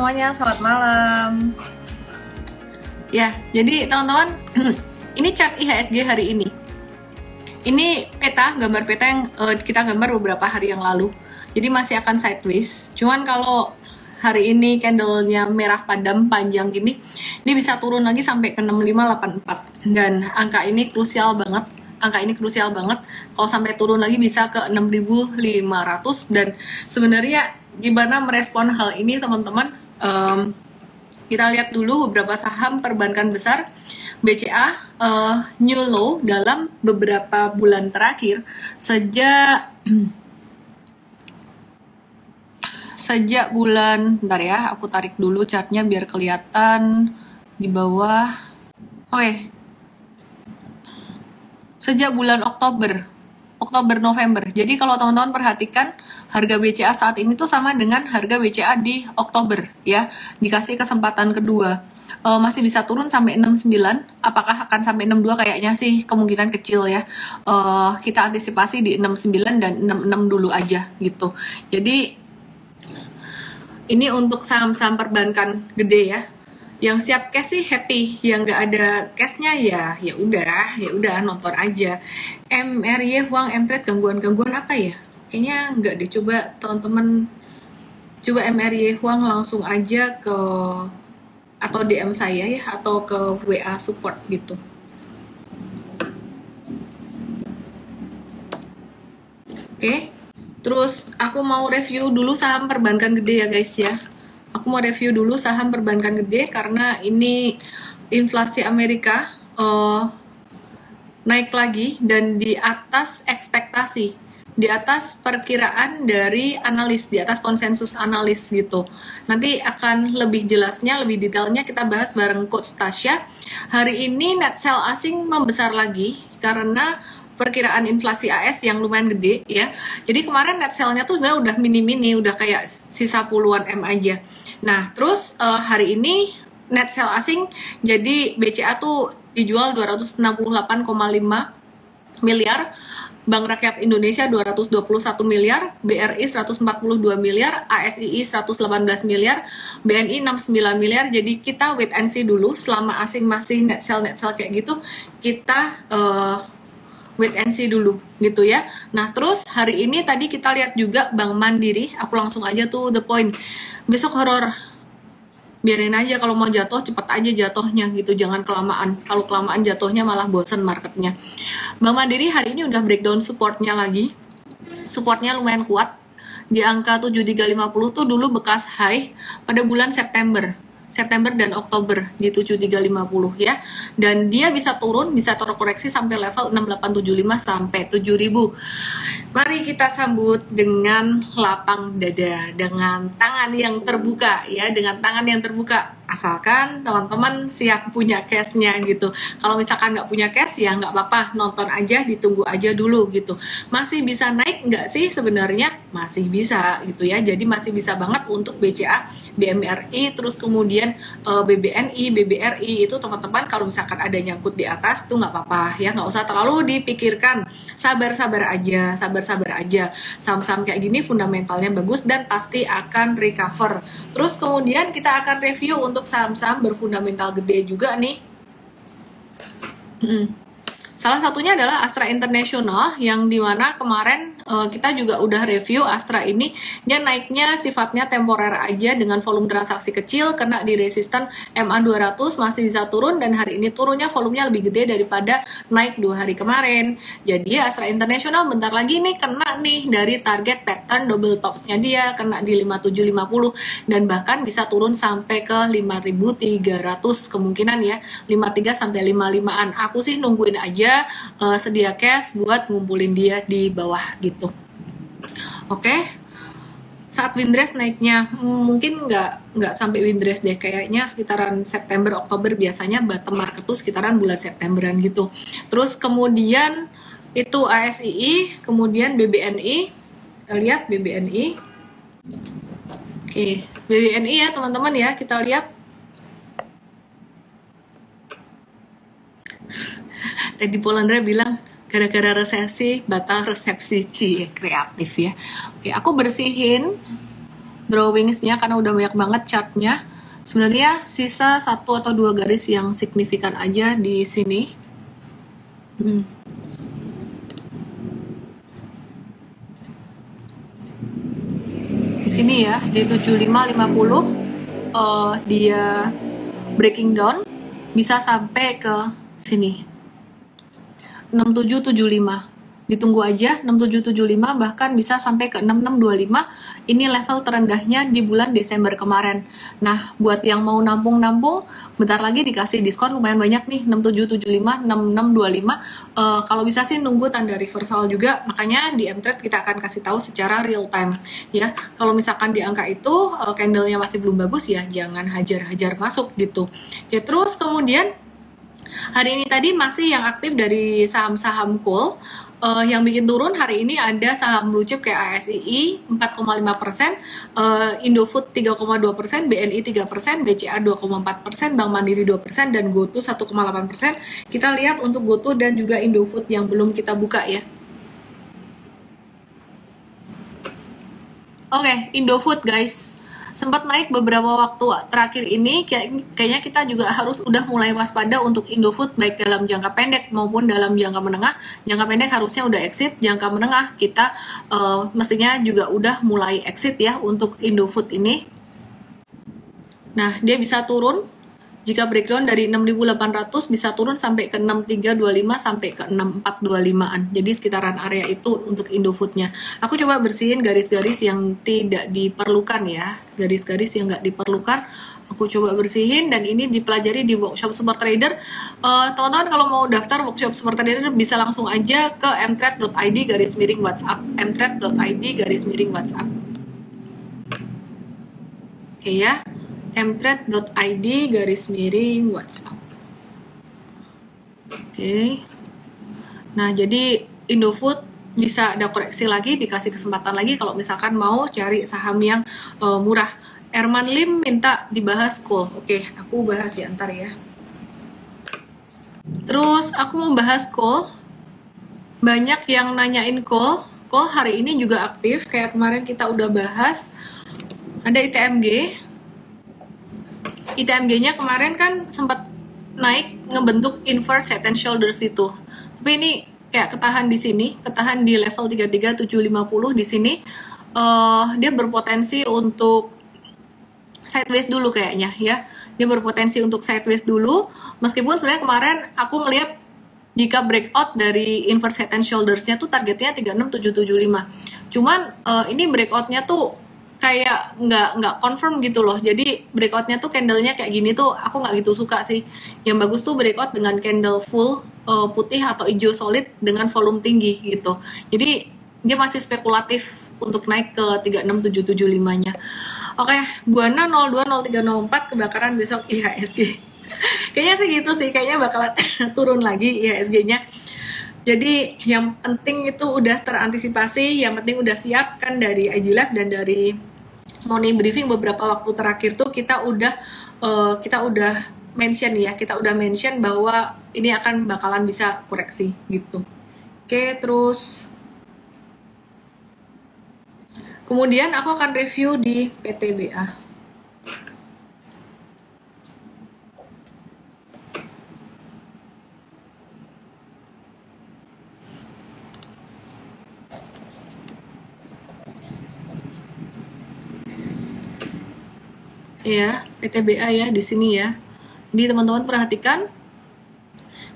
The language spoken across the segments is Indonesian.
semuanya, selamat malam. Ya, jadi teman-teman, ini chart IHSG hari ini. Ini peta, gambar peta yang kita gambar beberapa hari yang lalu. Jadi masih akan sideways. Cuman kalau hari ini candle-nya merah padam panjang gini, ini bisa turun lagi sampai ke 6584. Dan angka ini krusial banget. Kalau sampai turun lagi bisa ke 6500. Dan sebenarnya gimana merespon hal ini teman-teman? Kita lihat dulu beberapa saham perbankan besar BCA new low dalam beberapa bulan terakhir sejak bulan, bentar ya, aku tarik dulu chartnya biar kelihatan di bawah. Oke, sejak bulan Oktober November. Jadi kalau teman-teman perhatikan harga BCA saat ini tuh sama dengan harga BCA di Oktober ya. Dikasih kesempatan kedua. Masih bisa turun sampai 69. Apakah akan sampai 62? Kayaknya sih kemungkinan kecil ya. Kita antisipasi di 69 dan 66 dulu aja gitu. Jadi ini untuk saham-saham perbankan gede ya. Yang siap cash sih happy, yang nggak ada cashnya ya udah nonton aja. MRY Huang Mtrade gangguan apa ya? Kayaknya nggak deh, coba teman-teman coba MRY Huang langsung aja ke atau DM saya ya, atau ke WA support gitu. Oke. Terus aku mau review dulu saham perbankan gede ya guys ya. Aku mau review dulu saham perbankan gede karena ini inflasi Amerika naik lagi dan di atas ekspektasi, di atas perkiraan dari analis, di atas konsensus analis gitu. Nanti akan lebih jelasnya, lebih detailnya kita bahas bareng Coach Tasya. Hari ini net sell asing membesar lagi karena perkiraan inflasi AS yang lumayan gede ya. Jadi kemarin net sell-nya tuh sebenarnya udah mini-mini, udah kayak sisa puluhan M aja. Nah, terus hari ini net sell asing jadi BCA tuh dijual 268,5 miliar, Bank Rakyat Indonesia 221 miliar, BRI 142 miliar, ASII 118 miliar, BNI 69 miliar. Jadi kita wait and see dulu selama asing masih net sell kayak gitu, kita wait and see dulu gitu ya. Nah terus hari ini tadi kita lihat juga Bank Mandiri, aku langsung aja tuh the point. Besok horor, biarin aja, kalau mau jatuh cepet aja jatuhnya gitu, jangan kelamaan. Kalau kelamaan jatuhnya malah bosen marketnya. Bank Mandiri hari ini udah breakdown supportnya lagi, supportnya lumayan kuat di angka 7350 tuh dulu bekas high pada bulan September dan Oktober di 7350 ya. Dan dia bisa turun, bisa terkoreksi sampai level 6875 sampai 7000. Mari kita sambut dengan lapang dada, dengan tangan yang terbuka ya, dengan tangan yang terbuka. Asalkan teman-teman siap punya cashnya gitu. Kalau misalkan nggak punya cash ya nggak apa-apa, nonton aja, ditunggu aja dulu gitu. Masih bisa naik nggak sih sebenarnya? Masih bisa gitu ya. Jadi masih bisa banget untuk BCA, BMRI, terus kemudian BBNI, BBRI itu teman-teman kalau misalkan ada nyangkut di atas tuh nggak apa-apa ya, nggak usah terlalu dipikirkan. Sabar-sabar aja. Saham-saham kayak gini fundamentalnya bagus dan pasti akan recover. Terus kemudian kita akan review untuk saham-saham berfundamental gede juga nih. Salah satunya adalah Astra International, yang dimana kemarin kita juga udah review Astra ini. Dia naiknya sifatnya temporer aja dengan volume transaksi kecil, kena di resisten MA200, masih bisa turun, dan hari ini turunnya volumenya lebih gede daripada naik 2 hari kemarin. Jadi Astra International bentar lagi nih kena nih dari target pattern double topsnya dia, kena di 5750 dan bahkan bisa turun sampai ke 5300 kemungkinan ya, 53 sampai 55-an. Aku sih nungguin aja, sedia cash buat ngumpulin dia di bawah gitu. Oke. Saat Windrest naiknya mungkin nggak sampai Windrest deh, kayaknya sekitaran September Oktober, biasanya bottom market tuh sekitaran bulan Septemberan gitu. Terus kemudian itu ASII, kemudian BBNI. Kita lihat BBNI. Oke, BBNI ya teman-teman ya, kita lihat. Tadi Polandra bilang gara-gara resesi batal resepsi, kreatif ya. Oke, aku bersihin drawingsnya karena udah banyak banget chartnya. Sebenarnya sisa 1 atau 2 garis yang signifikan aja di sini. Di sini ya, di 75.50 dia breaking down bisa sampai ke sini 6775. Ditunggu aja 6775, bahkan bisa sampai ke 6625. Ini level terendahnya di bulan Desember kemarin. Nah, buat yang mau nampung-nampung, bentar lagi dikasih diskon lumayan banyak nih, 6775, 6625. Kalau bisa sih nunggu tanda reversal juga, makanya di mTrade kita akan kasih tahu secara real time ya. Kalau misalkan di angka itu candlenya masih belum bagus ya, jangan hajar-hajar masuk gitu. Oke, terus kemudian hari ini tadi masih yang aktif dari saham-saham coal. Yang bikin turun hari ini ada saham blue chip kayak ASII 4,5%, Indofood 3,2%, BNI 3%, BCA 2,4%, Bank Mandiri 2%, dan GoTo 1,8%. Kita lihat untuk GoTo dan juga Indofood yang belum kita buka ya. Oke, Indofood guys. Sempat naik beberapa waktu terakhir ini, kayaknya kita juga harus udah mulai waspada untuk Indofood baik dalam jangka pendek maupun dalam jangka menengah. Jangka pendek harusnya udah exit, jangka menengah kita mestinya juga udah mulai exit ya untuk Indofood ini. Nah, dia bisa turun. Jika breakdown dari 6.800 bisa turun sampai ke 6.325 sampai ke 6.425-an. Jadi sekitaran area itu untuk Indofood-nya. Aku coba bersihin garis-garis yang tidak diperlukan ya. Garis-garis yang nggak diperlukan. Aku coba bersihin dan ini dipelajari di workshop Super Trader. Teman-teman kalau mau daftar workshop Super Trader bisa langsung aja ke mtrade.id/WhatsApp. mtrade.id/WhatsApp. Oke ya. mtrade.id/WhatsApp. Oke. Nah, jadi Indofood bisa ada koreksi lagi, dikasih kesempatan lagi kalau misalkan mau cari saham yang murah. Erman Lim minta dibahas coal. Oke, aku bahas ya ntar ya. Terus aku mau bahas coal. Banyak yang nanyain coal. Coal hari ini juga aktif, kayak kemarin kita udah bahas. Ada ITMG. ITMG-nya kemarin kan sempat naik ngebentuk inverse head and shoulders itu. Tapi ini kayak ketahan di sini, ketahan di level 33750 di sini. Dia berpotensi untuk sideways dulu kayaknya ya. Dia berpotensi untuk sideways dulu. Meskipun sebenarnya kemarin aku ngelihat jika breakout dari inverse head and shoulders-nya tuh targetnya 36775. Cuman ini breakout-nya tuh kayak nggak confirm gitu loh. Jadi breakoutnya tuh candlenya kayak gini tuh aku nggak gitu suka sih. Yang bagus tuh breakout dengan candle full putih atau hijau solid dengan volume tinggi gitu. Jadi dia masih spekulatif untuk naik ke 36775-nya. Oke, Buana 020304 kebakaran besok IHSG. Kayaknya sih gitu sih, kayaknya bakal turun lagi IHSG-nya. Jadi yang penting itu udah terantisipasi, yang penting udah siap kan dari IG Live dan dari morning briefing beberapa waktu terakhir tuh kita udah mention ya, kita udah mention bahwa ini akan bakalan bisa koreksi gitu. Oke, terus kemudian aku akan review di PTBA. Ya, PTBA ya di sini ya. Jadi teman-teman perhatikan,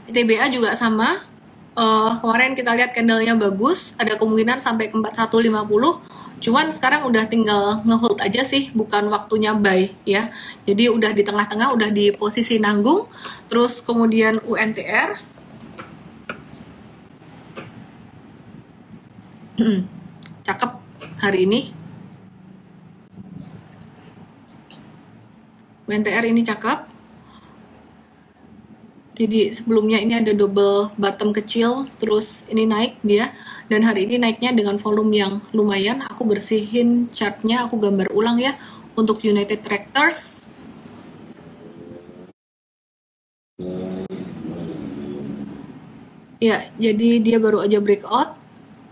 PTBA juga sama. Kemarin kita lihat candlenya bagus, ada kemungkinan sampai ke 4150. Cuman sekarang udah tinggal ngehold aja sih, bukan waktunya buy ya. Jadi udah di tengah-tengah, udah di posisi nanggung. Terus kemudian UNTR. Cakep hari ini. UNTR ini cakep. Jadi sebelumnya ini ada double bottom kecil, terus ini naik dia. Dan hari ini naiknya dengan volume yang lumayan. Aku bersihin chartnya, aku gambar ulang ya. Untuk United Tractors. Ya, jadi dia baru aja breakout.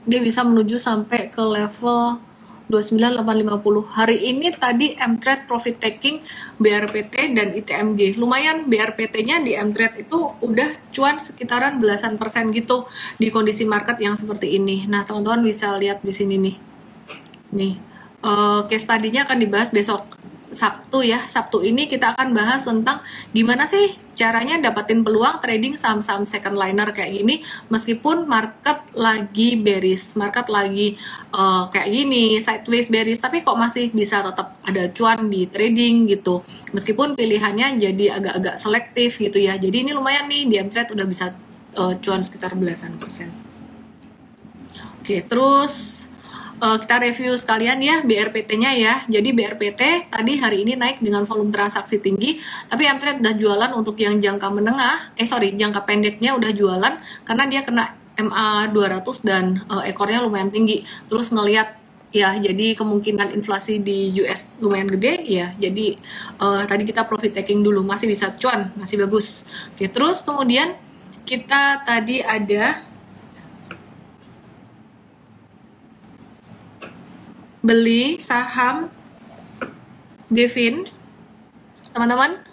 Dia bisa menuju sampai ke level 29.850. Hari ini tadi M-Trade profit taking BRPT dan ITMG. Lumayan BRPT-nya di M-Trade itu udah cuan sekitaran belasan persen gitu di kondisi market yang seperti ini. Nah, teman-teman bisa lihat di sini nih. Nih, case study-nya akan dibahas besok Sabtu ya. Sabtu ini kita akan bahas tentang gimana sih caranya dapatin peluang trading saham-saham second liner kayak gini meskipun market lagi bearish, market lagi kayak gini, sideways bearish, tapi kok masih bisa tetap ada cuan di trading gitu. Meskipun pilihannya jadi agak-agak selektif gitu ya. Jadi ini lumayan nih, di M-Trade udah bisa cuan sekitar belasan persen. Oke, terus kita review sekalian ya BRPT-nya ya. Jadi BRPT tadi hari ini naik dengan volume transaksi tinggi, tapi M-Trade udah jualan untuk yang jangka menengah, jangka pendeknya udah jualan karena dia kena MA 200 dan ekornya lumayan tinggi. Terus ngelihat ya, jadi kemungkinan inflasi di US lumayan gede ya. Jadi tadi kita profit taking dulu, masih bisa cuan, masih bagus. Oke, terus kemudian kita tadi ada beli saham Devin, teman-teman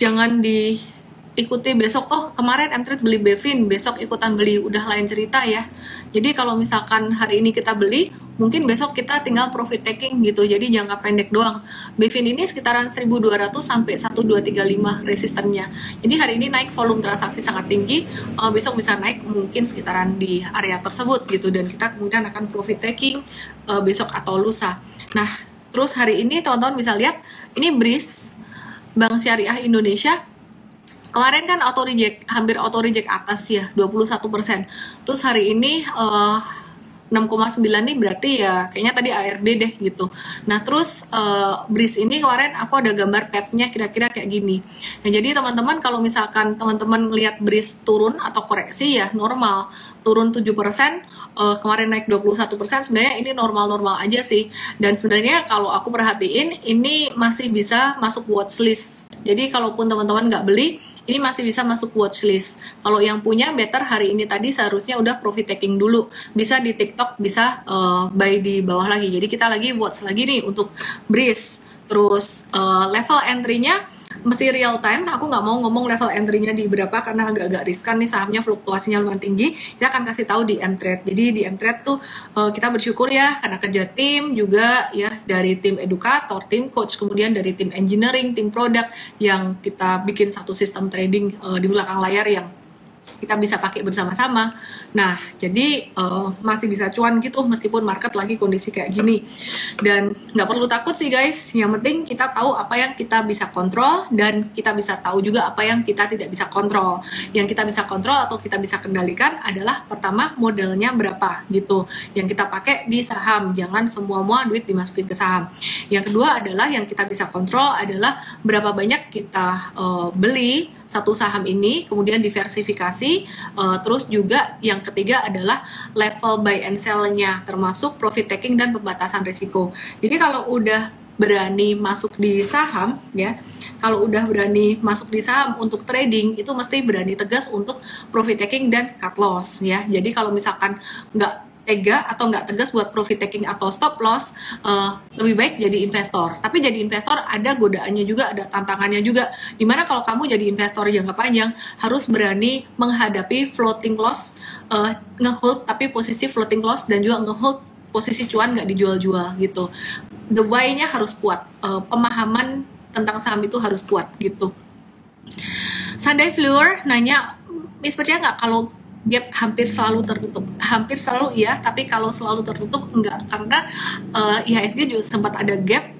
jangan diikuti besok, oh kemarin M-Trade beli Devin, besok ikutan beli, udah lain cerita ya. Jadi kalau misalkan hari ini kita beli, mungkin besok kita tinggal profit taking gitu, jadi jangka pendek doang. Devin ini sekitaran 1200 sampai 1235 resistennya. Jadi hari ini naik volume transaksi sangat tinggi, besok bisa naik mungkin sekitaran di area tersebut gitu, dan kita kemudian akan profit taking besok atau lusa. Nah, terus hari ini teman-teman bisa lihat ini BRIS, Bank Syariah Indonesia. Kemarin kan hampir auto reject atas ya, 21%. Terus hari ini 6,9 nih berarti ya kayaknya tadi ARB deh gitu. Nah terus BRIS ini kemarin aku ada gambar petnya kira-kira kayak gini. Nah jadi teman-teman kalau misalkan teman-teman melihat BRIS turun atau koreksi ya normal, turun 7%, kemarin naik 21%, sebenarnya ini normal-normal aja sih. Dan sebenarnya kalau aku perhatiin ini masih bisa masuk watchlist. Jadi kalaupun teman-teman nggak beli, ini masih bisa masuk watchlist. Kalau yang punya better hari ini tadi seharusnya udah profit taking dulu. Bisa di TikTok, bisa buy di bawah lagi. Jadi kita lagi watch lagi nih untuk BRIS. Terus level entry-nya mesti real time. Aku nggak mau ngomong level entry-nya di berapa karena agak-agak riskan nih, sahamnya fluktuasinya lumayan tinggi. Kita akan kasih tahu di M-Trade. Jadi di M-Trade tuh kita bersyukur ya karena kerja tim juga ya, dari tim edukator, tim coach, kemudian dari tim engineering, tim produk yang kita bikin satu sistem trading di belakang layar yang kita bisa pakai bersama-sama. Nah, jadi masih bisa cuan gitu meskipun market lagi kondisi kayak gini. Dan nggak perlu takut sih guys, yang penting kita tahu apa yang kita bisa kontrol dan kita bisa tahu juga apa yang kita tidak bisa kontrol. Yang kita bisa kontrol atau kita bisa kendalikan adalah pertama modalnya berapa gitu yang kita pakai di saham, jangan semua duit dimasukin ke saham. Yang kedua adalah yang kita bisa kontrol adalah berapa banyak kita beli satu saham ini, kemudian diversifikasi. Terus juga yang ketiga adalah level buy and sell-nya, termasuk profit taking dan pembatasan risiko. Jadi kalau udah berani masuk di saham ya, kalau udah berani masuk di saham untuk trading itu mesti berani tegas untuk profit taking dan cut loss ya. Jadi kalau misalkan nggak tega atau nggak tegas buat profit taking atau stop loss, lebih baik jadi investor. Tapi jadi investor ada godaannya juga, ada tantangannya juga. Dimana kalau kamu jadi investor jangka panjang harus berani menghadapi floating loss, ngehold tapi posisi floating loss, dan juga ngehold posisi cuan nggak dijual-jual gitu. The why-nya harus kuat, pemahaman tentang saham itu harus kuat gitu. Sunday Viewer nanya, Miss percaya nggak kalau gap hampir selalu tertutup? Hampir selalu iya, tapi kalau selalu tertutup enggak, karena IHSG juga sempat ada gap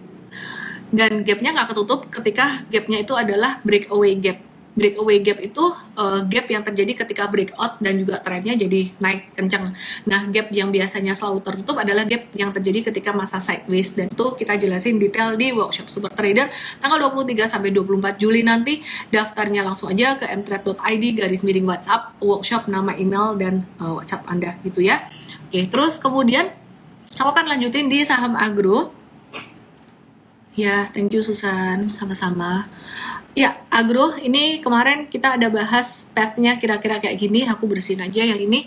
dan gapnya nggak ketutup ketika gapnya itu adalah breakaway gap. Breakaway gap itu gap yang terjadi ketika breakout dan juga trennya jadi naik kencang. Nah, gap yang biasanya selalu tertutup adalah gap yang terjadi ketika masa sideways, dan itu kita jelasin detail di workshop Super Trader tanggal 23 sampai 24 Juli nanti. Daftarnya langsung aja ke mtrade.id /WhatsApp, workshop, nama, email, dan WhatsApp Anda gitu ya. Oke, terus kemudian aku akan lanjutin di saham agro Ya, thank you Susan, sama-sama. Ya, agro ini kemarin kita ada bahas path-nya kira-kira kayak gini, aku bersihin aja yang ini.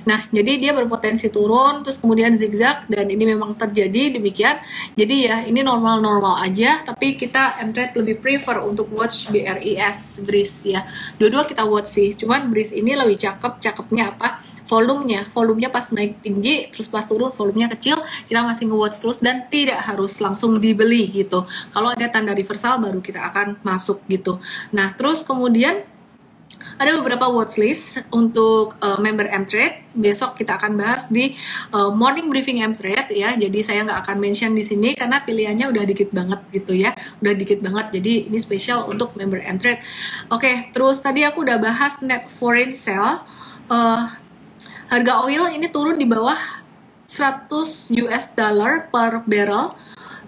Nah, jadi dia berpotensi turun, terus kemudian zigzag, dan ini memang terjadi demikian. Jadi ya, ini normal-normal aja, tapi kita MTrade lebih prefer untuk watch BRIS, BRIS ya. Dua-dua kita watch sih, cuman BRIS ini lebih cakepnya apa? Volumenya pas naik tinggi, terus pas turun volumenya kecil, kita masih nge-watch terus dan tidak harus langsung dibeli gitu. Kalau ada tanda reversal baru kita akan masuk gitu. Nah, terus kemudian ada beberapa watchlist untuk member MTrade. Besok kita akan bahas di morning briefing MTrade ya. Jadi saya nggak akan mention di sini karena pilihannya udah dikit banget gitu ya. Udah dikit banget. Jadi ini spesial untuk member MTrade. Oke, terus tadi aku udah bahas net foreign sale. Harga oil ini turun di bawah 100 US dollar per barrel,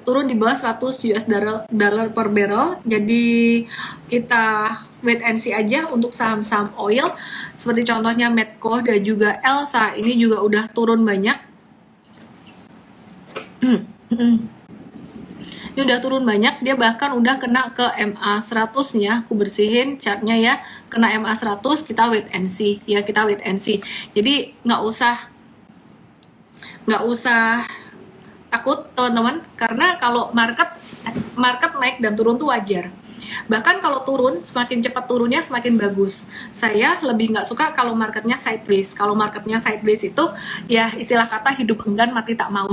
turun di bawah 100 US dollar per barrel. Jadi kita wait and see aja untuk saham-saham oil seperti contohnya Medco dan juga Elsa, ini juga udah turun banyak. Ini udah turun banyak, dia bahkan udah kena ke MA 100-nya. Aku bersihin chartnya ya, kena MA 100, kita wait and see ya, kita wait and see. Jadi nggak usah takut teman-teman, karena kalau market naik dan turun tuh wajar. Bahkan kalau turun, semakin cepat turunnya semakin bagus. Saya lebih nggak suka kalau marketnya sideways. Kalau marketnya sideways itu ya istilah kata hidup enggan mati tak mau.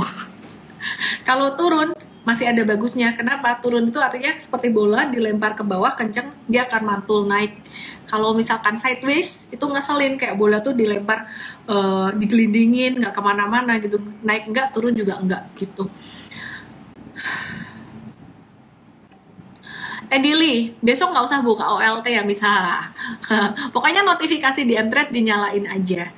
Kalau turun masih ada bagusnya. Kenapa? Turun itu artinya seperti bola dilempar ke bawah kenceng, dia akan mantul naik. Kalau misalkan sideways itu ngeselin, kayak bola tuh dilempar digelindingin, nggak kemana-mana gitu, naik enggak, turun juga enggak gitu. Edili, besok nggak usah buka OLT ya misal. Pokoknya notifikasi di MTrade dinyalain aja.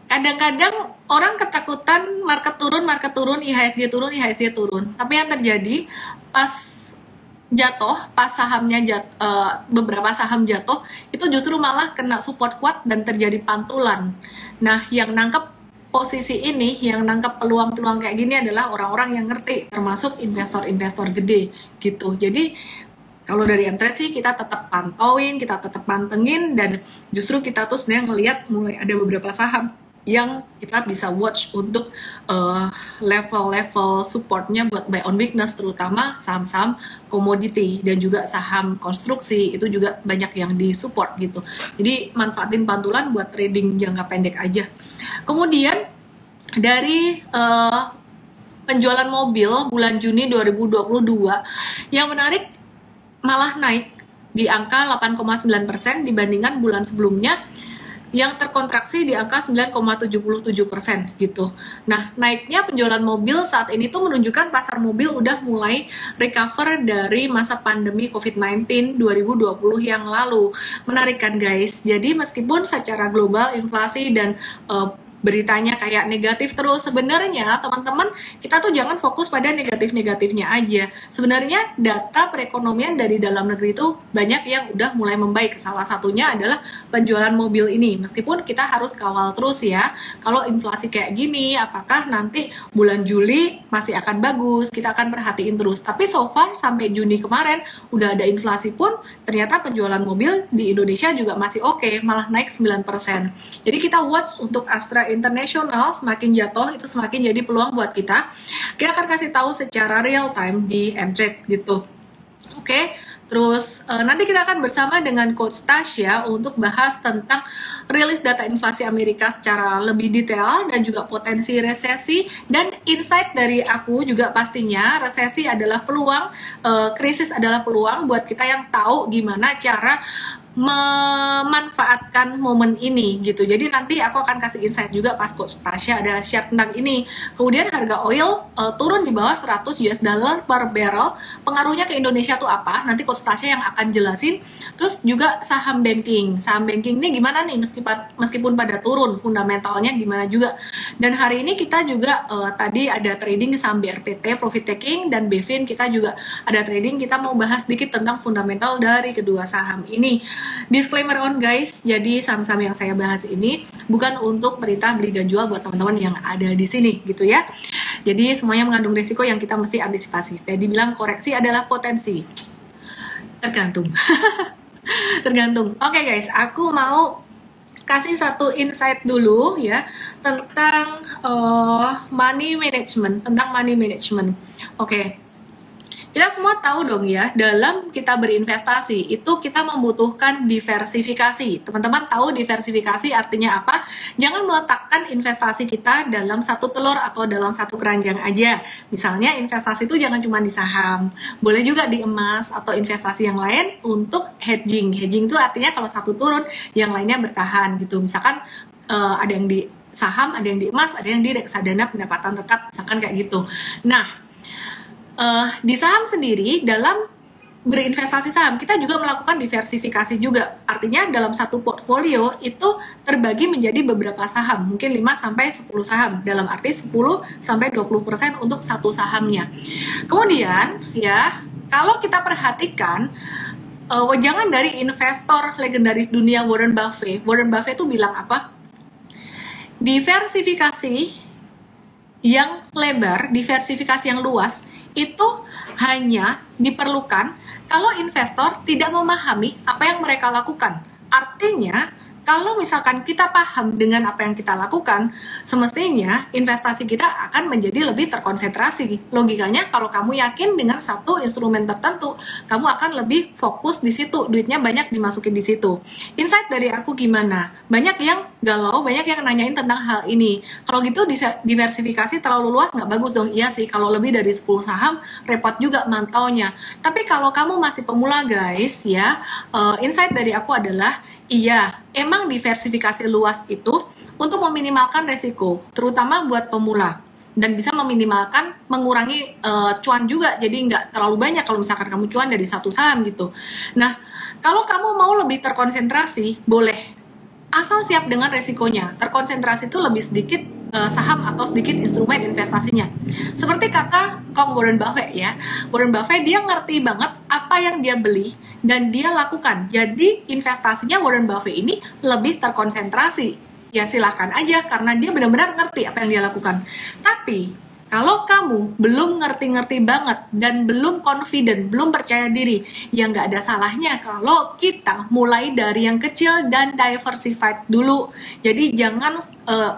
Kadang-kadang orang ketakutan market turun, IHSG turun. Tapi yang terjadi pas jatuh, pas sahamnya beberapa saham jatuh, itu justru malah kena support kuat dan terjadi pantulan. Nah, yang nangkep posisi ini, yang nangkep peluang-peluang kayak gini adalah orang-orang yang ngerti, termasuk investor-investor gede gitu. Jadi kalau dari MTrade sih kita tetap pantauin, kita tetap pantengin, dan justru kita tuh sebenarnya ngelihat mulai ada beberapa saham yang kita bisa watch untuk level-level supportnya buat buy on weakness, terutama saham-saham komoditi dan juga saham konstruksi, itu juga banyak yang disupport gitu. Jadi manfaatin pantulan buat trading jangka pendek aja. Kemudian dari penjualan mobil bulan Juni 2022 yang menarik, malah naik di angka 8,9% dibandingkan bulan sebelumnya yang terkontraksi di angka 9,77% gitu. Nah, naiknya penjualan mobil saat ini tuh menunjukkan pasar mobil udah mulai recover dari masa pandemi COVID-19 2020 yang lalu. Menarik kan guys? Jadi meskipun secara global inflasi dan beritanya kayak negatif terus, sebenarnya teman-teman kita tuh jangan fokus pada negatif-negatifnya aja. Sebenarnya data perekonomian dari dalam negeri itu banyak yang udah mulai membaik. Salah satunya adalah penjualan mobil ini. Meskipun kita harus kawal terus ya, kalau inflasi kayak gini apakah nanti bulan Juli masih akan bagus, kita akan perhatiin terus. Tapi so far sampai Juni kemarin udah ada inflasi pun ternyata penjualan mobil di Indonesia juga masih oke, malah naik 9%. Jadi kita watch untuk Astra International, semakin jatuh itu semakin jadi peluang buat kita. Kita akan kasih tahu secara real time di MTrade gitu. Oke, terus nanti kita akan bersama dengan Coach Tasya untuk bahas tentang rilis data inflasi Amerika secara lebih detail dan juga potensi resesi, dan insight dari aku juga pastinya resesi adalah peluang, krisis adalah peluang buat kita yang tahu gimana cara memanfaatkan momen ini gitu. Jadi nanti aku akan kasih insight juga pas Coach Tasya ada share tentang ini. Kemudian harga oil turun di bawah 100 US dollar per barrel. Pengaruhnya ke Indonesia tuh apa? Nanti Coach Tasya yang akan jelasin. Terus juga saham banking. Saham banking ini gimana nih meskipun pada turun, fundamentalnya gimana juga. Dan hari ini kita juga tadi ada trading saham BRPT profit taking, dan BVIN kita juga ada trading. Kita mau bahas sedikit tentang fundamental dari kedua saham ini. Disclaimer on guys, jadi saham-saham yang saya bahas ini bukan untuk perintah beli dan jual buat teman-teman yang ada di sini gitu ya. Jadi semuanya mengandung risiko yang kita mesti antisipasi. Tadi bilang koreksi adalah potensi. Tergantung. Tergantung. Oke guys, aku mau kasih satu insight dulu ya tentang money management, Oke. Kita semua tahu dong ya, dalam kita berinvestasi itu kita membutuhkan diversifikasi. Teman-teman tahu diversifikasi artinya apa? Jangan meletakkan investasi kita dalam satu telur atau dalam satu keranjang aja. Misalnya investasi itu jangan cuma di saham, boleh juga di emas atau investasi yang lain untuk hedging. Hedging itu artinya kalau satu turun, yang lainnya bertahan gitu. Misalkan ada yang di saham, ada yang di emas, ada yang di reksadana pendapatan tetap, misalkan kayak gitu. Nah, di saham sendiri, dalam berinvestasi saham, kita juga melakukan diversifikasi juga. Artinya dalam satu portfolio itu terbagi menjadi beberapa saham, mungkin 5-10 saham, dalam arti 10-20% untuk satu sahamnya. Kemudian ya, kalau kita perhatikan, jangan dari investor legendaris dunia Warren Buffett. Warren Buffett itu bilang apa? Diversifikasi yang lebar, diversifikasi yang luas, itu hanya diperlukan kalau investor tidak memahami apa yang mereka lakukan. Artinya, kalau misalkan kita paham dengan apa yang kita lakukan, semestinya investasi kita akan menjadi lebih terkonsentrasi. Logikanya, kalau kamu yakin dengan satu instrumen tertentu, kamu akan lebih fokus di situ, duitnya banyak dimasukin di situ. Insight dari aku gimana? Banyak yang galau, banyak yang nanyain tentang hal ini. Kalau gitu diversifikasi terlalu luas nggak bagus dong? Iya sih, kalau lebih dari 10 saham, repot juga mantaunya. Tapi kalau kamu masih pemula guys, ya, insight dari aku adalah, iya, emang diversifikasi luas itu untuk meminimalkan resiko, terutama buat pemula, dan bisa meminimalkan, mengurangi cuan juga, jadi nggak terlalu banyak kalau misalkan kamu cuan dari satu saham gitu. Nah, kalau kamu mau lebih terkonsentrasi, boleh, asal siap dengan resikonya. Terkonsentrasi itu lebih sedikit saham atau sedikit instrumen investasinya. Seperti kata Kong Warren Buffett ya, Warren Buffett dia ngerti banget apa yang dia beli dan dia lakukan. Jadi investasinya Warren Buffett ini lebih terkonsentrasi. Ya silahkan aja karena dia benar-benar ngerti apa yang dia lakukan. Tapi kalau kamu belum ngerti-ngerti banget dan belum confident, belum percaya diri, ya nggak ada salahnya kalau kita mulai dari yang kecil dan diversified dulu. Jadi jangan,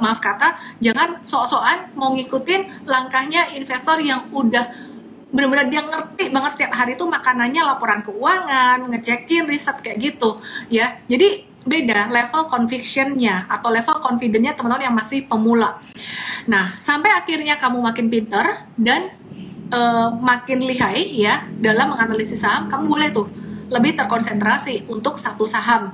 maaf kata, jangan sok-sokan mau ngikutin langkahnya investor yang udah benar-benar dia ngerti banget setiap hari itu makanannya laporan keuangan, ngecekin riset kayak gitu, ya. Jadi beda level conviction-nya atau level confidence-nya teman-teman yang masih pemula. Nah, sampai akhirnya kamu makin pinter dan makin lihai ya dalam menganalisis saham, kamu boleh tuh lebih terkonsentrasi untuk satu saham.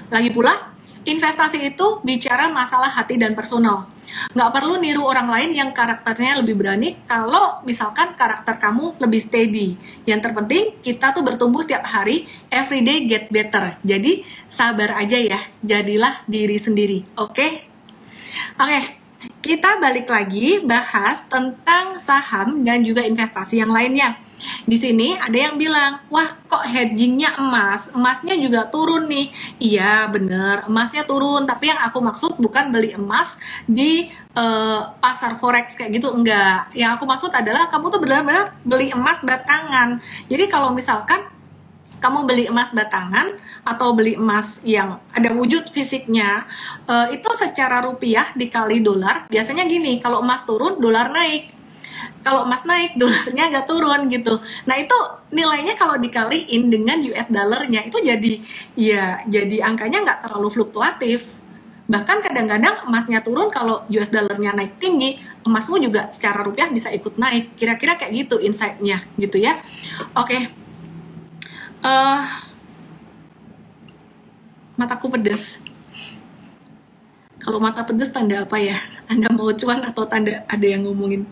Lagi pula, investasi itu bicara masalah hati dan personal. Nggak perlu niru orang lain yang karakternya lebih berani kalau misalkan karakter kamu lebih steady. Yang terpenting, kita tuh bertumbuh tiap hari, everyday get better. Jadi, sabar aja ya, jadilah diri sendiri, oke? Oke, kita balik lagi bahas tentang saham dan juga investasi yang lainnya. Di sini ada yang bilang, wah kok hedgingnya emas, emasnya juga turun nih. Iya bener, emasnya turun, tapi yang aku maksud bukan beli emas di pasar forex kayak gitu, enggak. Yang aku maksud adalah kamu tuh benar-benar beli emas batangan. Jadi kalau misalkan kamu beli emas batangan atau beli emas yang ada wujud fisiknya, itu secara rupiah dikali dolar, biasanya gini, kalau emas turun, dolar naik. Kalau emas naik, dolarnya nggak turun gitu. Nah itu nilainya kalau dikaliin dengan US dollarnya itu jadi angkanya nggak terlalu fluktuatif. Bahkan kadang-kadang emasnya turun kalau US dollarnya naik tinggi, emasmu juga secara rupiah bisa ikut naik. Kira-kira kayak gitu insight-nya gitu ya. Oke. Mataku pedes. Kalau mata pedes tanda apa ya? Tanda mau cuan atau tanda ada yang ngomongin?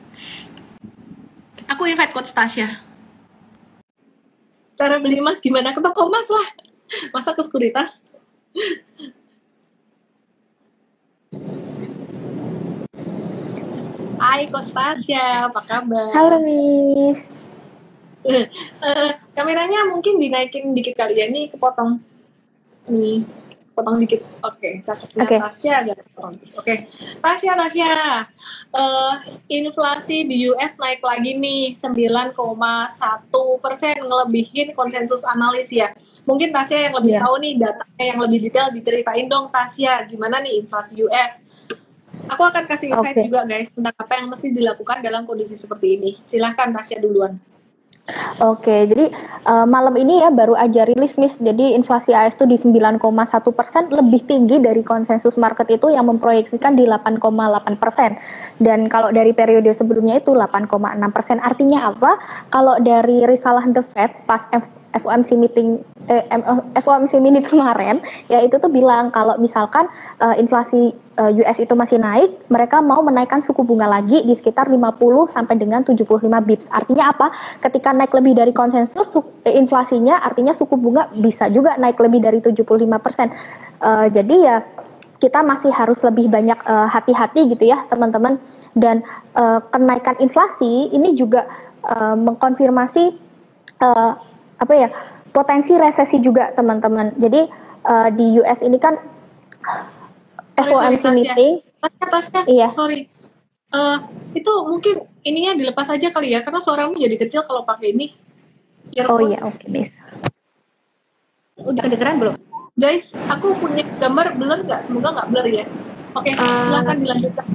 Aku invite Coach Tasya. Cara beli emas gimana? Ke toko emas lah. Masa ke sekuritas? Hai Coach Tasya, apa kabar? Halo Mi. Kameranya mungkin dinaikin dikit kali ya, nih kepotong. Ini potong dikit. Oke, catatnya Oke. Tasya agak potong dikit. Oke, Tasya, eh, inflasi di US naik lagi nih 9,1%, ngelebihin konsensus analis ya. Mungkin Tasya yang lebih Iya. tahu nih datanya yang lebih detail, diceritain dong Tasya, gimana nih inflasi US. Aku akan kasih insight Oke. juga guys tentang apa yang mesti dilakukan dalam kondisi seperti ini. Silahkan Tasya duluan. Oke, jadi malam ini ya baru aja rilis nih, jadi inflasi AS itu di 9,1%, lebih tinggi dari konsensus market itu yang memproyeksikan di 8,8%. Dan kalau dari periode sebelumnya itu 8,6%. Artinya apa? Kalau dari risalah The Fed pas FOMC meeting FOMC minute kemarin, ya itu tuh bilang kalau misalkan inflasi US itu masih naik, mereka mau menaikkan suku bunga lagi di sekitar 50 sampai dengan 75 bips. Artinya apa? Ketika naik lebih dari konsensus inflasinya, artinya suku bunga bisa juga naik lebih dari 75%. Jadi ya kita masih harus lebih banyak hati-hati gitu ya teman-teman. Dan kenaikan inflasi ini juga mengkonfirmasi apa ya, potensi resesi juga teman-teman. Jadi di US ini kan Sorry FOMC Tasya. meeting, Tasya, iya. sorry. Itu mungkin ininya dilepas aja kali ya, karena suaramu jadi kecil kalau pakai ini. Oh Earphone. iya, oke deh. Udah kedengeran belum? Guys, aku punya gambar blur nggak? Semoga nggak blur ya. Oke, silahkan dilanjutkan.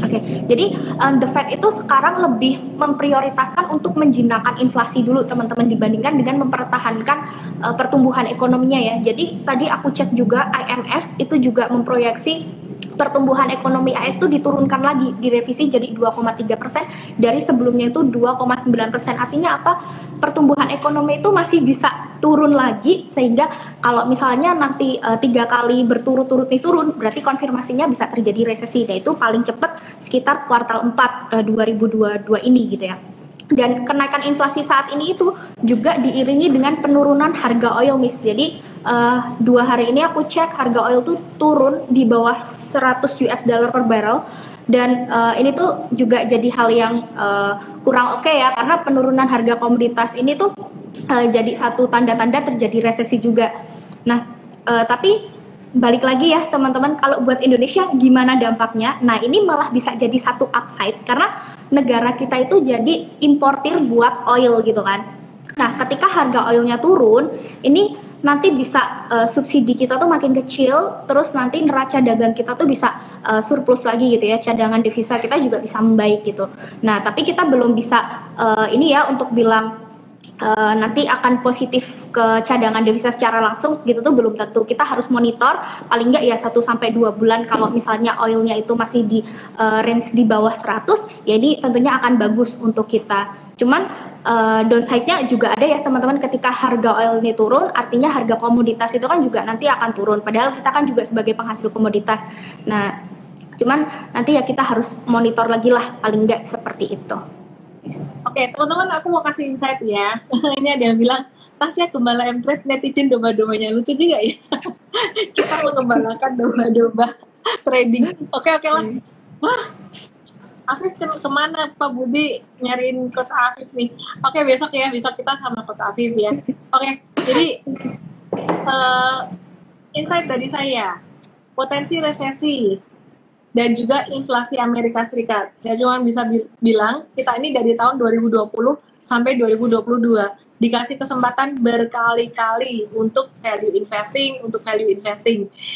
Oke, jadi The Fed itu sekarang lebih memprioritaskan untuk menjinakkan inflasi dulu teman-teman dibandingkan dengan mempertahankan pertumbuhan ekonominya ya. Jadi tadi aku cek juga IMF itu juga memproyeksi pertumbuhan ekonomi AS itu diturunkan lagi, direvisi jadi 2,3% dari sebelumnya itu 2,9%. Artinya apa? Pertumbuhan ekonomi itu masih bisa turun lagi, sehingga kalau misalnya nanti 3 kali berturut-turut nih turun, berarti konfirmasinya bisa terjadi resesi, yaitu paling cepat sekitar kuartal 4 2022 ini gitu ya. Dan kenaikan inflasi saat ini itu juga diiringi dengan penurunan harga oil, Miss. Jadi 2 hari ini aku cek harga oil tuh turun di bawah 100 US dollar per barrel. Dan ini tuh juga jadi hal yang kurang oke ya, karena penurunan harga komoditas ini tuh jadi satu tanda-tanda terjadi resesi juga. Nah, tapi balik lagi ya teman-teman, kalau buat Indonesia gimana dampaknya? Nah, ini malah bisa jadi satu upside karena negara kita itu jadi importir buat oil gitu kan. Nah, ketika harga oilnya turun, ini nanti bisa subsidi kita tuh makin kecil, terus nanti neraca dagang kita tuh bisa surplus lagi gitu ya, cadangan devisa kita juga bisa membaik gitu. Nah, tapi kita belum bisa ini ya untuk bilang nanti akan positif ke cadangan devisa secara langsung gitu tuh belum tentu. Kita harus monitor paling nggak ya 1 sampai 2 bulan. Kalau misalnya oilnya itu masih di range di bawah 100, ya ini tentunya akan bagus untuk kita. Cuman downside-nya juga ada ya teman-teman, ketika harga oil ini turun, artinya harga komoditas itu kan juga nanti akan turun. Padahal kita kan juga sebagai penghasil komoditas. Nah, cuman nanti ya kita harus monitor lagi lah, paling nggak seperti itu. Oke, teman-teman, aku mau kasih insight ya. Ini ada yang bilang, Tasya gembala M-Trade, netizen domba-dombanya. Lucu juga ya. Kita mengembalakan domba-domba trading. Oke lah. Wah, Afif kemana Pak Budi nyariin Coach Afif nih? Oke, besok kita sama Coach Afif ya. Oke, jadi insight dari saya, potensi resesi dan juga inflasi Amerika Serikat. Saya cuma bisa bilang, kita ini dari tahun 2020 sampai 2022 dikasih kesempatan berkali-kali untuk value investing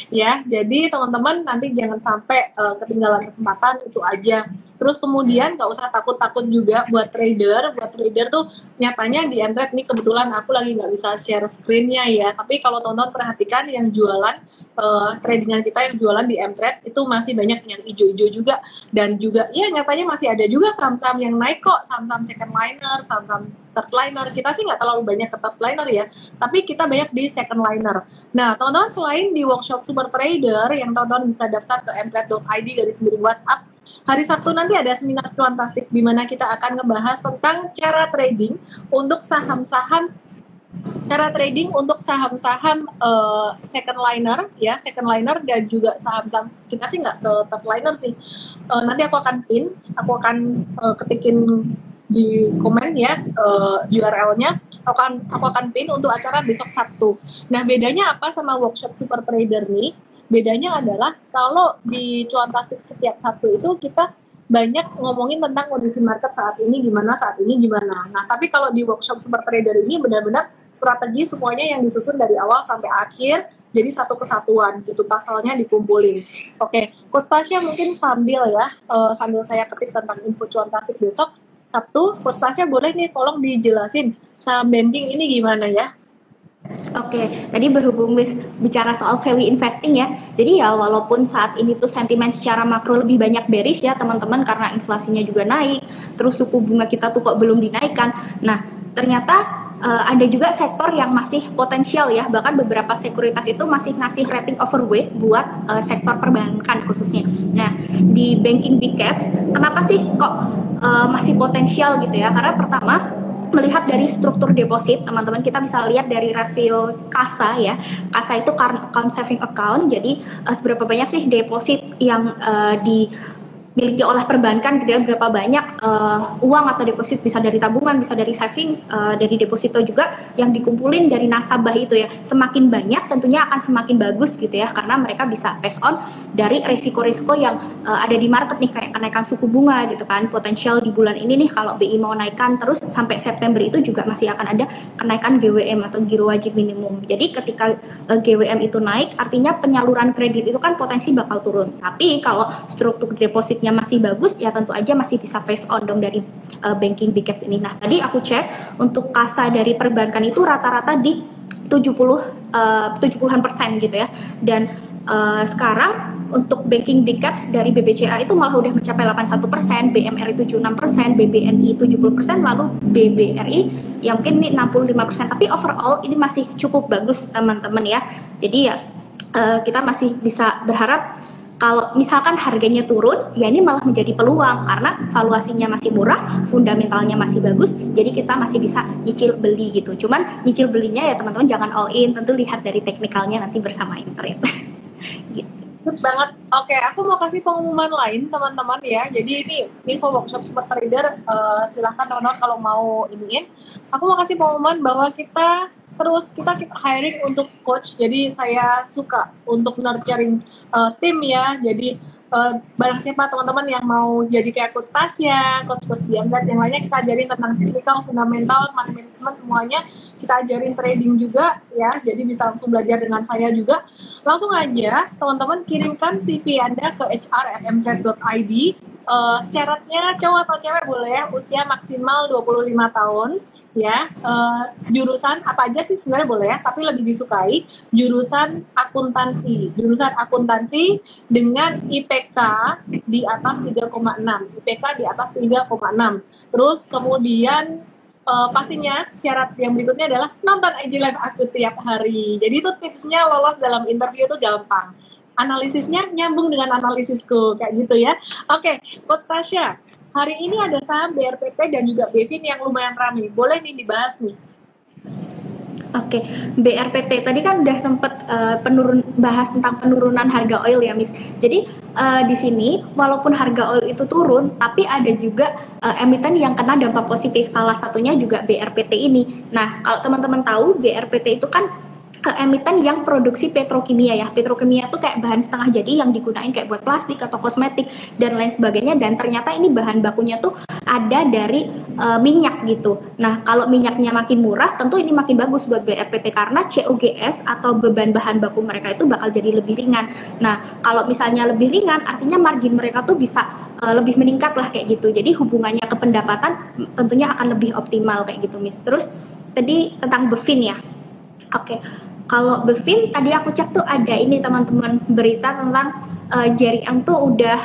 ya. Jadi teman-teman nanti jangan sampai ketinggalan kesempatan itu aja. Terus kemudian nggak usah takut-takut juga buat trader tuh nyatanya di M-Trade nih, kebetulan aku lagi nggak bisa share screen-nya ya, tapi kalau teman-teman perhatikan yang jualan tradingan kita yang jualan di M-Trade itu masih banyak yang hijau-hijau juga, dan juga ya nyatanya masih ada juga saham-saham yang naik kok, saham-saham second liner, saham-saham third liner. Kita sih nggak terlalu banyak ke third liner ya, tapi kita banyak di second liner. Nah teman-teman, selain di workshop Super Trader yang teman-teman bisa daftar ke mtrade.id/WhatsApp, hari Sabtu nanti ada seminar fantastik di mana kita akan ngebahas tentang cara trading untuk saham-saham second liner ya, second liner, dan juga saham-saham kita sih nggak ke third liner sih. Nanti aku akan ketikin di komen ya URL-nya. Aku akan pin untuk acara besok Sabtu. Nah, bedanya apa sama workshop Super Trader nih? Bedanya adalah kalau di Cuantastik setiap Sabtu itu kita banyak ngomongin tentang kondisi market saat ini gimana. Nah, tapi kalau di workshop Super Trader ini benar-benar strategi semuanya yang disusun dari awal sampai akhir, jadi satu kesatuan gitu, pasalnya dikumpulin. Oke, Coach Tasya mungkin sambil saya ketik tentang info Cuantastik besok Sabtu, Coach Tasya boleh nih tolong dijelasin saham banking ini gimana ya? Oke, tadi berhubung bicara soal value investing ya, jadi ya walaupun saat ini tuh sentimen secara makro lebih banyak bearish ya teman-teman karena inflasinya juga naik, terus suku bunga kita tuh kok belum dinaikkan. Nah, ternyata ada juga sektor yang masih potensial ya, bahkan beberapa sekuritas itu masih ngasih rating overweight buat sektor perbankan khususnya. Nah, di banking big caps, kenapa sih kok masih potensial gitu ya? Karena pertama, melihat dari struktur deposit, teman-teman kita bisa lihat dari rasio kasa ya. Kasa itu account saving account. Jadi seberapa banyak sih deposit yang dimiliki oleh perbankan gitu ya, berapa banyak uang atau deposit, bisa dari tabungan, bisa dari saving, dari deposito juga yang dikumpulin dari nasabah itu ya. Semakin banyak tentunya akan semakin bagus gitu ya, karena mereka bisa pass on dari resiko-resiko yang ada di market nih, kayak kenaikan suku bunga gitu kan. Potensial di bulan ini nih kalau BI mau naikkan terus sampai September itu juga masih akan ada kenaikan GWM atau giro wajib minimum. Jadi ketika GWM itu naik, artinya penyaluran kredit itu kan potensi bakal turun. Tapi kalau struktur depositnya masih bagus, ya tentu aja masih bisa pass on dong dari banking big caps ini. Nah, tadi aku cek untuk kasa dari perbankan itu rata-rata di 70-an% gitu ya. Dan sekarang untuk banking big caps dari BBCA itu malah udah mencapai 81%, BMRI 76%, BBNI 70%, lalu BBRI ya mungkin ini 65%. Tapi overall ini masih cukup bagus teman-teman ya. Jadi ya kita masih bisa berharap kalau misalkan harganya turun, ya ini malah menjadi peluang karena valuasinya masih murah, fundamentalnya masih bagus, jadi kita masih bisa nyicil beli gitu. Cuman nyicil belinya ya teman-teman jangan all in, tentu lihat dari teknikalnya nanti bersama internet. Gitu. Good banget. Oke, aku mau kasih pengumuman lain teman-teman ya. Jadi ini info workshop Super Trader, silahkan teman-teman kalau mau iniin. Aku mau kasih pengumuman bahwa kita hiring untuk coach. Jadi saya suka untuk nurturing tim ya. Jadi barang siapa teman-teman yang mau jadi kayak Coach Tasya, Coach Diamlat, yang lainnya kita ajarin tentang technical, fundamental, money management semuanya. Kita ajarin trading juga ya, jadi bisa langsung belajar dengan saya juga. Langsung aja teman-teman kirimkan CV Anda ke hr@mtrade.id. Syaratnya cowok atau cewek boleh, usia maksimal 25 tahun. Ya, jurusan apa aja sih sebenarnya boleh ya, tapi lebih disukai jurusan akuntansi dengan IPK di atas 3,6, IPK di atas 3,6. Terus kemudian pastinya syarat yang berikutnya adalah nonton IG Live aku tiap hari. Jadi itu tipsnya lolos dalam interview itu gampang. Analisisnya nyambung dengan analisisku kayak gitu ya. Oke, Coach Tasya. Hari ini ada saham BRPT dan juga BEVIN yang lumayan ramai. Boleh nih dibahas nih. Oke, BRPT tadi kan udah sempet bahas tentang penurunan harga oil ya, Miss. Jadi di sini walaupun harga oil itu turun, tapi ada juga emiten yang kena dampak positif. Salah satunya juga BRPT ini. Nah, kalau teman-teman tahu BRPT itu kan emiten yang produksi petrokimia ya. Petrokimia itu kayak bahan setengah jadi yang digunain kayak buat plastik atau kosmetik dan lain sebagainya, dan ternyata ini bahan bakunya tuh ada dari minyak gitu. Nah, kalau minyaknya makin murah, tentu ini makin bagus buat BRPT karena COGS atau beban bahan baku mereka itu bakal jadi lebih ringan. Nah, kalau misalnya lebih ringan, artinya margin mereka tuh bisa lebih meningkat lah kayak gitu. Jadi hubungannya ke pendapatan tentunya akan lebih optimal kayak gitu, Miss. Terus tadi tentang BEVIN ya. Oke. Kalau BEVIN tadi aku cek tuh ada ini teman-teman, berita tentang Jeriang tuh udah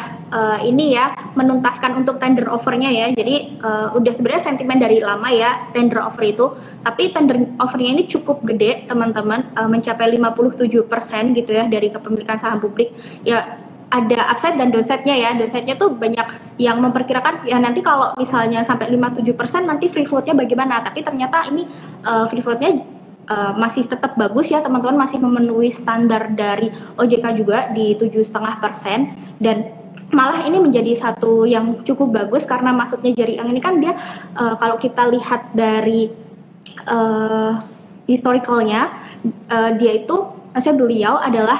ini ya menuntaskan untuk tender offernya ya. Jadi udah sebenarnya sentimen dari lama ya tender offer itu, tapi tender offernya ini cukup gede teman-teman, mencapai 57% gitu ya dari kepemilikan saham publik. Ya ada upside dan downside-nya ya. Downside-nya tuh banyak yang memperkirakan ya nanti kalau misalnya sampai 57% nanti free float-nya bagaimana. Tapi ternyata ini free float-nya masih tetap bagus ya teman-teman, masih memenuhi standar dari OJK juga di 7,5%, dan malah ini menjadi satu yang cukup bagus karena maksudnya Jeriang ini kan dia kalau kita lihat dari historicalnya, dia itu, maksudnya beliau adalah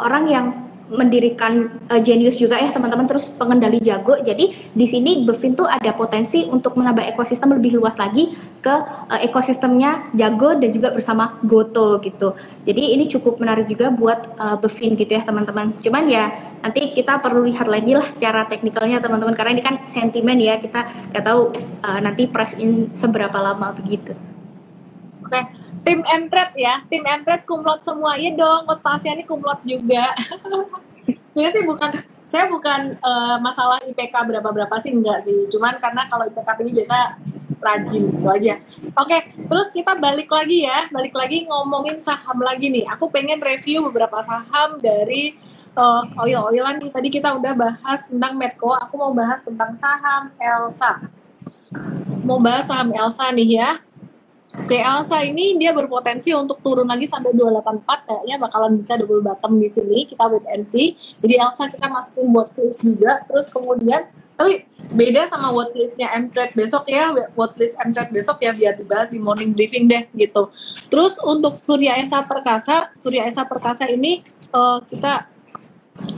orang yang mendirikan Genius juga ya teman-teman, terus pengendali jago. Jadi di sini Bevin tuh ada potensi untuk menambah ekosistem lebih luas lagi ke ekosistemnya jago dan juga bersama Goto gitu. Jadi ini cukup menarik juga buat Bevin gitu ya teman-teman. Cuman ya nanti kita perlu lihat lagi lah secara teknikalnya teman-teman, karena ini kan sentimen ya, kita nggak tahu nanti price in seberapa lama begitu. Oke, tim Mtrade ya, tim Mtrade kumlot semua, iya dong, Konstansia ini kumlot juga. Sebenarnya sih saya bukan masalah IPK berapa sih, enggak sih, cuman karena kalau IPK ini biasa rajin itu aja. Oke, terus kita balik lagi ngomongin saham lagi nih. Aku pengen review beberapa saham dari oil-oilan nih. Tadi kita udah bahas tentang Medco, aku mau bahas tentang saham Elsa. Mau bahas saham Elsa nih ya. Oke, Elsa ini dia berpotensi untuk turun lagi sampai 284, kayaknya bakalan bisa double bottom di sini, kita wait and see. Jadi Elsa kita masukin watchlist juga, terus kemudian, tapi beda sama watchlistnya Mtrade besok ya, watchlist Mtrade besok ya, biar dibahas di morning briefing deh gitu. Terus untuk Surya Esa Perkasa ini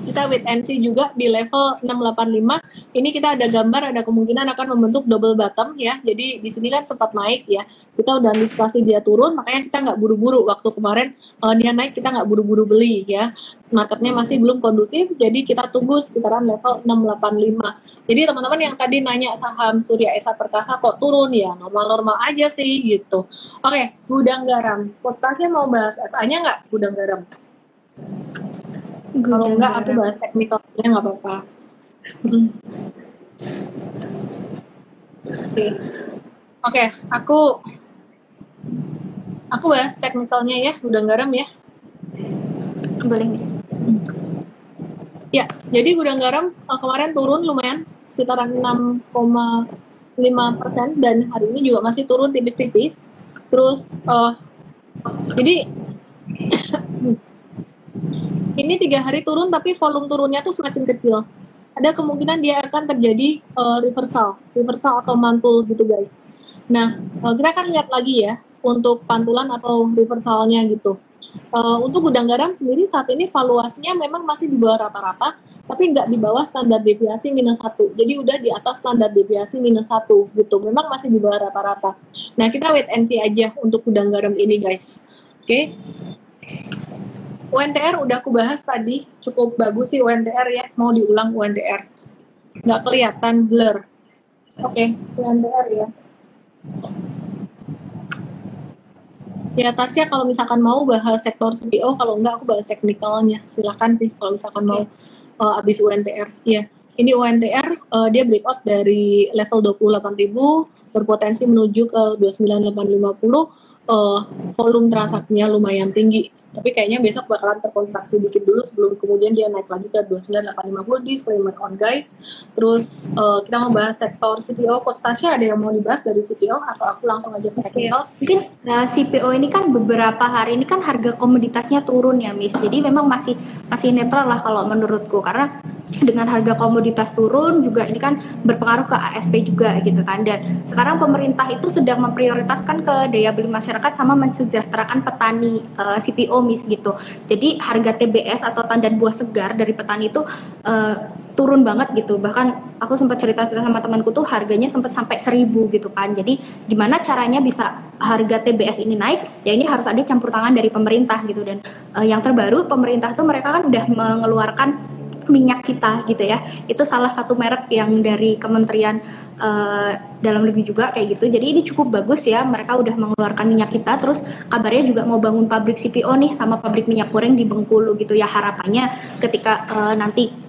kita wait and see juga di level 685. Ini kita ada gambar, ada kemungkinan akan membentuk double bottom ya. Jadi di sini kan sempat naik ya. Kita udah antisipasi dia turun, makanya kita nggak buru-buru. Waktu kemarin dia naik, kita nggak buru-buru beli ya. Marketnya masih belum kondusif, jadi kita tunggu sekitaran level 685. Jadi teman-teman yang tadi nanya saham Surya Esa Perkasa kok turun ya, normal-normal aja sih gitu. Oke, gudang garam. Konstansia mau bahas FA-nya nggak gudang garam? Kalau enggak aku bahas teknikalnya nggak apa-apa. Oke, aku bahas teknikalnya ya, gudang garam ya. Boleh nih. Ya, jadi gudang garam kemarin turun lumayan sekitaran 6,5% dan hari ini juga masih turun tipis-tipis. Terus jadi ini 3 hari turun tapi volume turunnya tuh semakin kecil. Ada kemungkinan dia akan terjadi reversal atau mantul gitu guys. Nah, kita akan lihat lagi ya untuk pantulan atau reversalnya gitu. Untuk gudang garam sendiri saat ini valuasinya memang masih di bawah rata-rata, tapi nggak di bawah standar deviasi -1. Jadi udah di atas standar deviasi -1 gitu. Memang masih di bawah rata-rata. Nah, kita wait and see aja untuk gudang garam ini guys. Oke. UNTR udah aku bahas tadi, cukup bagus sih UNTR ya, mau diulang UNTR. Nggak kelihatan, blur. Oke, UNTR ya. Ya, Tasya kalau misalkan mau bahas sektor CPO, kalau enggak aku bahas teknikalnya. Silakan sih kalau misalkan mau habis UNTR. Ya, ini UNTR dia breakout dari level 28.000, berpotensi menuju ke 29.850. Volume transaksinya lumayan tinggi, tapi kayaknya besok bakalan terkontraksi dikit dulu sebelum kemudian dia naik lagi ke 29.850. Disclaimer on guys. Terus kita mau bahas sektor CPO. Konstansia ada yang mau dibahas dari CPO atau aku langsung aja ke teknikal? Mungkin CPO ini kan beberapa hari ini kan harga komoditasnya turun ya Miss, jadi memang masih netral lah kalau menurutku, karena dengan harga komoditas turun juga ini kan berpengaruh ke ASP juga gitu kan. Dan sekarang pemerintah itu sedang memprioritaskan ke daya beli masyarakat sama mensejahterakan petani CPO Miss gitu. Jadi harga TBS atau tandan buah segar dari petani itu turun banget gitu. Bahkan aku sempat cerita sama temanku tuh harganya sempat sampai 1.000 gitu kan. Jadi gimana caranya bisa harga TBS ini naik? Ya ini harus ada campur tangan dari pemerintah gitu. Dan yang terbaru pemerintah tuh mereka kan udah mengeluarkan minyak kita gitu ya, itu salah satu merek yang dari Kementerian Dalam Negeri juga kayak gitu. Jadi ini cukup bagus ya, mereka udah mengeluarkan minyak kita. Terus kabarnya juga mau bangun pabrik CPO nih sama pabrik minyak goreng di Bengkulu gitu ya. Harapannya ketika nanti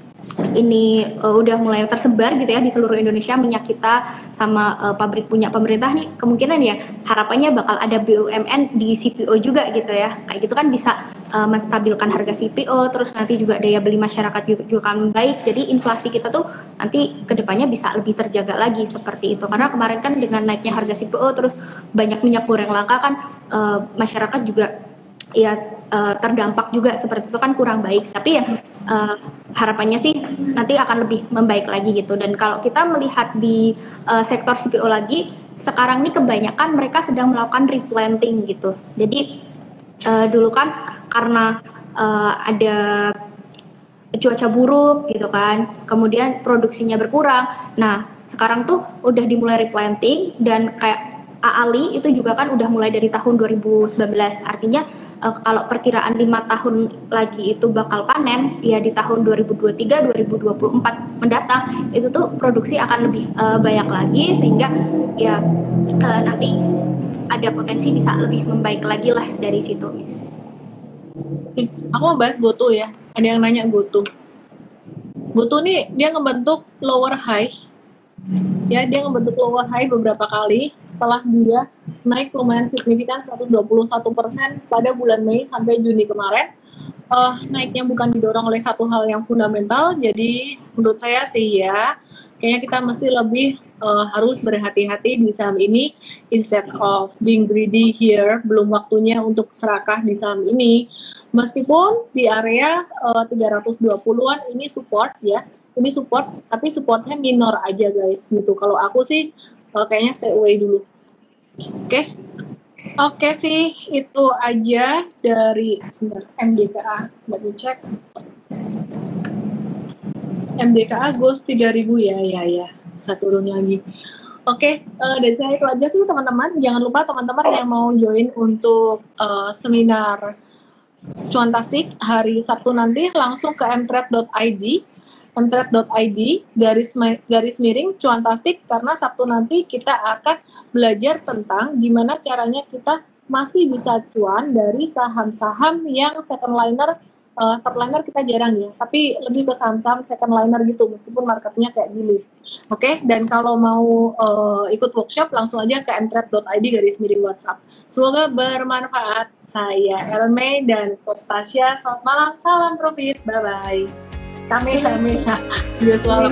ini udah mulai tersebar gitu ya di seluruh Indonesia minyak kita sama pabrik punya pemerintah nih, kemungkinan ya harapannya bakal ada BUMN di CPO juga gitu ya. Kayak gitu kan bisa menstabilkan harga CPO, terus nanti juga daya beli masyarakat juga akan baik. Jadi inflasi kita tuh nanti kedepannya bisa lebih terjaga lagi seperti itu. Karena kemarin kan dengan naiknya harga CPO terus banyak minyak goreng langka kan masyarakat juga ya terdampak juga seperti itu kan kurang baik. Tapi ya harapannya sih nanti akan lebih membaik lagi gitu. Dan kalau kita melihat di sektor CPO lagi, sekarang ini kebanyakan mereka sedang melakukan replanting gitu. Jadi dulu kan karena ada cuaca buruk gitu kan, kemudian produksinya berkurang. Nah, sekarang tuh udah dimulai replanting dan kayak AALI itu juga kan udah mulai dari tahun 2019. Artinya kalau perkiraan 5 tahun lagi itu bakal panen, ya di tahun 2023 2024 mendatang itu tuh produksi akan lebih banyak lagi, sehingga ya nanti ada potensi bisa lebih membaik lagi lah dari situ, Miss. Aku mau bahas GoTo ya. Ada yang nanya GoTo. GoTo nih dia ngebentuk lower high. Ya, dia ngebentuk lower high beberapa kali setelah dia naik lumayan signifikan 121% pada bulan Mei sampai Juni kemarin. Naiknya bukan didorong oleh satu hal yang fundamental, jadi menurut saya sih ya kayaknya kita mesti lebih harus berhati-hati di saham ini instead of being greedy here. Belum waktunya untuk serakah di saham ini, meskipun di area 320-an ini support ya, ini support, tapi supportnya minor aja guys gitu. Kalau aku sih kayaknya stay away dulu. Oke sih, itu aja dari MDKA. Let me check. MDKA goes 3000 ya. Bisa turun lagi. Oke, dari saya itu aja sih teman-teman. Jangan lupa teman-teman yang mau join untuk seminar Cuantastik hari Sabtu nanti langsung ke mtrade.id garis miring Cuantastik, karena Sabtu nanti kita akan belajar tentang gimana caranya kita masih bisa cuan dari saham-saham yang second liner. Third liner kita jarang ya, tapi lebih ke saham-saham second liner gitu, meskipun marketnya kayak gini. Oke, dan kalau mau ikut workshop langsung aja ke mtrade.id garis miring WhatsApp. Semoga bermanfaat. Saya Ellen May dan Coach Tasya. Selamat malam, salam profit, bye bye. Kami juga suara